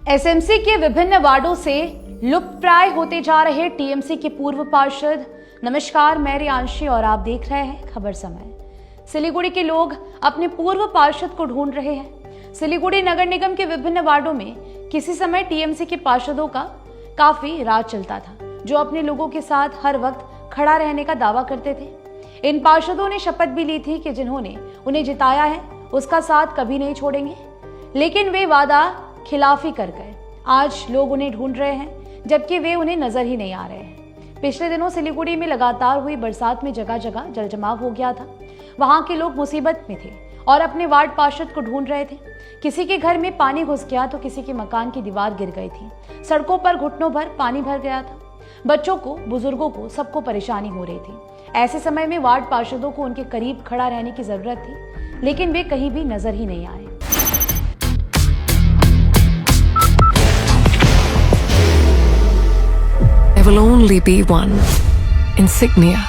SMC के विभिन्न वार्डों से लुप्तप्राय होते जा रहे टीएमसी के पूर्व पार्षद। नमस्कार, मैं रियांशी और आप देख रहे हैं खबर समय। सिलीगुड़ी के लोग अपने पूर्व पार्षद को ढूंढ रहे हैं। सिलीगुड़ी नगर निगम के विभिन्न वार्डों में किसी समय टीएमसी के पार्षदों का काफी राज चलता था, जो अपने लोगों के साथ हर वक्त खड़ा रहने का दावा करते थे। इन पार्षदों ने शपथ भी ली थी कि जिन्होंने उन्हें जिताया है उसका साथ कभी नहीं छोड़ेंगे, लेकिन वे वादा खिलाफी कर गए। आज लोग उन्हें ढूंढ रहे हैं, जबकि वे उन्हें नजर ही नहीं आ रहे हैं। पिछले दिनों सिलीगुड़ी में लगातार हुई बरसात में जगह जगह जलजमाव हो गया था। वहां के लोग मुसीबत में थे और अपने वार्ड पार्षद को ढूंढ रहे थे। किसी के घर में पानी घुस गया तो किसी के मकान की दीवार गिर गई थी। सड़कों पर घुटनों भर पानी भर गया था। बच्चों को, बुजुर्गों को, सबको परेशानी हो रही थी। ऐसे समय में वार्ड पार्षदों को उनके करीब खड़ा रहने की जरूरत थी, लेकिन वे कहीं भी नजर ही नहीं आए। There will only be one insignia.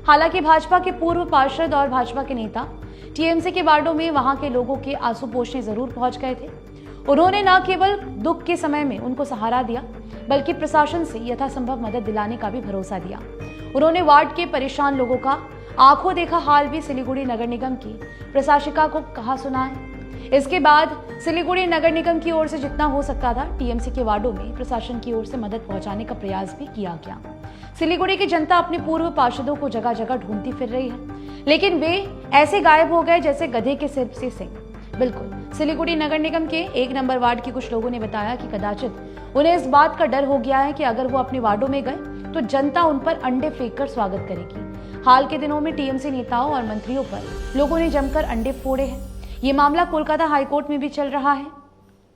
हालांकि भाजपा के पूर्व पार्षद और भाजपा के नेता टीएमसी के वार्डों में वहां के लोगों के आंसू पोंछने जरूर पहुंच गए थे। उन्होंने न केवल दुख के समय में उनको सहारा दिया, बल्कि प्रशासन से यथासंभव मदद दिलाने का भी भरोसा दिया। उन्होंने वार्ड के परेशान लोगों का आंखों देखा हाल भी सिलीगुड़ी नगर निगम की प्रशासिका को कहा सुना है। इसके बाद सिलीगुड़ी नगर निगम की ओर से जितना हो सकता था टीएमसी के वार्डों में प्रशासन की ओर से मदद पहुंचाने का प्रयास भी किया गया। सिलीगुड़ी की जनता अपने पूर्व पार्षदों को जगह जगह ढूंढती फिर रही है, लेकिन वे ऐसे गायब हो गए जैसे गधे के सिर से सिंह। बिल्कुल, सिलीगुड़ी नगर निगम के 1 नंबर वार्ड के कुछ लोगों ने बताया कि कदाचित उन्हें इस बात का डर हो गया है कि अगर वो अपने वार्डों में गए तो जनता उन पर अंडे फेंककर स्वागत करेगी। हाल के दिनों में टीएमसी नेताओं और मंत्रियों पर लोगों ने जमकर अंडे फोड़े हैं। ये मामला कोलकाता हाईकोर्ट में भी चल रहा है।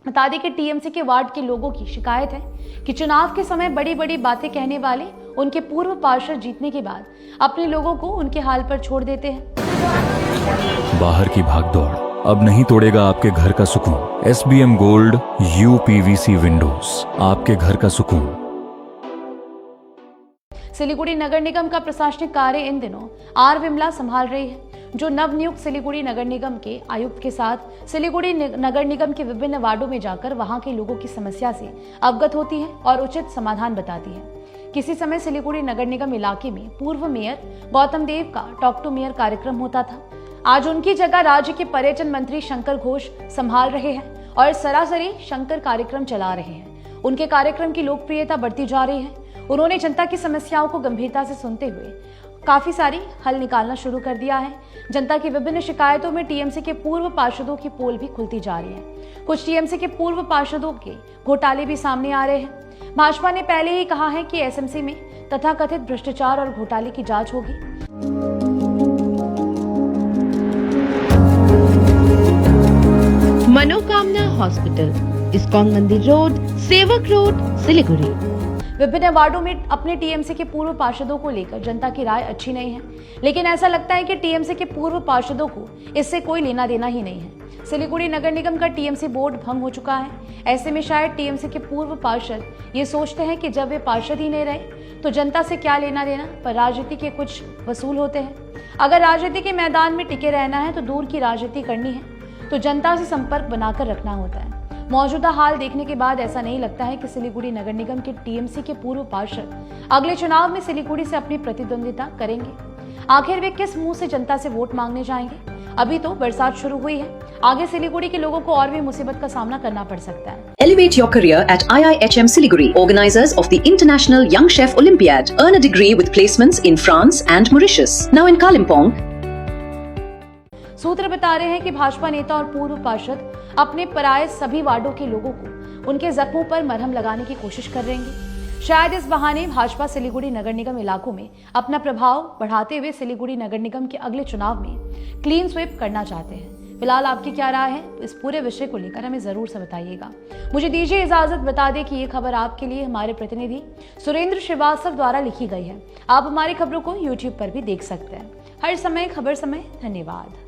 बता दें कि टीएमसी के वार्ड के लोगों की शिकायत है कि चुनाव के समय बड़ी बड़ी बातें कहने वाले उनके पूर्व पार्षद जीतने के बाद अपने लोगों को उनके हाल पर छोड़ देते हैं। बाहर की भागदौड़ अब नहीं तोड़ेगा आपके घर का सुकून। SBM गोल्ड UPVC विंडोज, आपके घर का सुकून। सिलीगुड़ी नगर निगम का प्रशासनिक कार्य इन दिनों आर विमला संभाल रही है, जो नवनियुक्त सिलीगुड़ी नगर निगम के आयुक्त के साथ सिलीगुड़ी नगर निगम के विभिन्न वार्डों में जाकर वहां के लोगों की समस्या से अवगत होती है और उचित समाधान बताती है। किसी समय सिलीगुड़ी नगर निगम इलाके में पूर्व मेयर गौतम देव का टॉक टू मेयर कार्यक्रम होता था। आज उनकी जगह राज्य के पर्यटन मंत्री शंकर घोष संभाल रहे हैं और सरासरी शंकर कार्यक्रम चला रहे हैं। उनके कार्यक्रम की लोकप्रियता बढ़ती जा रही है। उन्होंने जनता की समस्याओं को गंभीरता से सुनते हुए काफी सारी हल निकालना शुरू कर दिया है। जनता की विभिन्न शिकायतों में टीएमसी के पूर्व पार्षदों की पोल भी खुलती जा रही है। कुछ टीएमसी के पूर्व पार्षदों के घोटाले भी सामने आ रहे हैं। भाजपा ने पहले ही कहा है कि एसएमसी में तथाकथित भ्रष्टाचार और घोटाले की जांच होगी। मनोकामना हॉस्पिटल, इस्कॉन मंदिर रोड, सेवक रोड, सिलीगुड़ी। विभिन्न वार्डों में अपने टीएमसी के पूर्व पार्षदों को लेकर जनता की राय अच्छी नहीं है, लेकिन ऐसा लगता है कि टीएमसी के पूर्व पार्षदों को इससे कोई लेना देना ही नहीं है। सिलीगुड़ी नगर निगम का टीएमसी बोर्ड भंग हो चुका है। ऐसे में शायद टीएमसी के पूर्व पार्षद ये सोचते हैं कि जब वे पार्षद ही नहीं रहे तो जनता से क्या लेना देना, पर राजनीति के कुछ वसूल होते हैं। अगर राजनीति के मैदान में टिके रहना है तो दूर की राजनीति करनी है तो जनता से संपर्क बनाकर रखना होता है। मौजूदा हाल देखने के बाद ऐसा नहीं लगता है कि सिलीगुड़ी नगर निगम के टीएमसी के पूर्व पार्षद अगले चुनाव में सिलीगुड़ी से अपनी प्रतिद्वंदिता करेंगे। आखिर वे किस मुंह से जनता से वोट मांगने जाएंगे? अभी तो बरसात शुरू हुई है, आगे सिलीगुड़ी के लोगों को और भी मुसीबत का सामना करना पड़ सकता है। Elevate your career at IIHM Siliguri, organizers of the International Young Chef Olympiad. Earn a degree with placements in France and Mauritius. Now in Kalimpong. सूत्र बता रहे हैं कि भाजपा नेता और पूर्व पार्षद अपने पराये सभी वार्डों के लोगों को उनके जख्मों पर मरहम लगाने की कोशिश कर रहे हैं। शायद इस बहाने भाजपा सिलीगुड़ी नगर निगम इलाकों में अपना प्रभाव बढ़ाते हुए सिलीगुड़ी नगर निगम के अगले चुनाव में क्लीन स्वीप करना चाहते हैं। फिलहाल आपकी क्या राय है इस पूरे विषय को लेकर हमें जरूर से बताइएगा। मुझे दीजिए इजाजत, बता दें कि ये खबर आपके लिए हमारे प्रतिनिधि सुरेंद्र श्रीवास्तव द्वारा लिखी गई है। आप हमारी खबरों को YouTube पर भी देख सकते हैं। हर समय खबर समय। धन्यवाद।